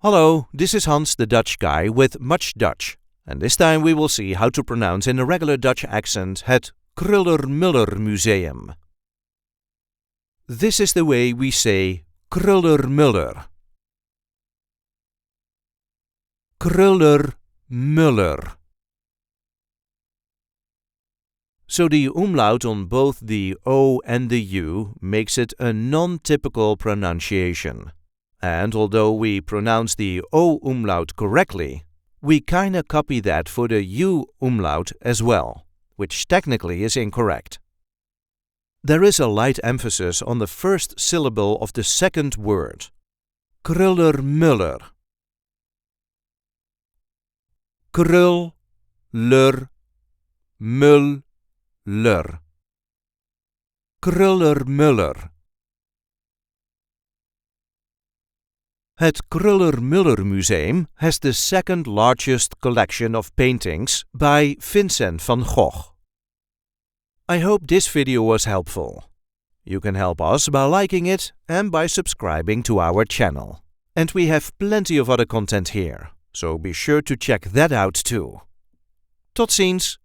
Hallo, this is Hans, the Dutch guy with much Dutch, and this time we will see how to pronounce in a regular Dutch accent het Kröller-Müller Museum. This is the way we say Kröller-Müller. Kröller-Müller. So the umlaut on both the O and the U makes it a non-typical pronunciation. And although we pronounce the o-umlaut correctly, we kinda copy that for the u-umlaut as well, which technically is incorrect. There is a light emphasis on the first syllable of the second word. Kröller-Müller. Kröller-Müller. Kröller-Müller. Het Kröller-Müller Museum has the second largest collection of paintings by Vincent van Gogh. I hope this video was helpful. You can help us by liking it and by subscribing to our channel. And we have plenty of other content here, so be sure to check that out too. Tot ziens!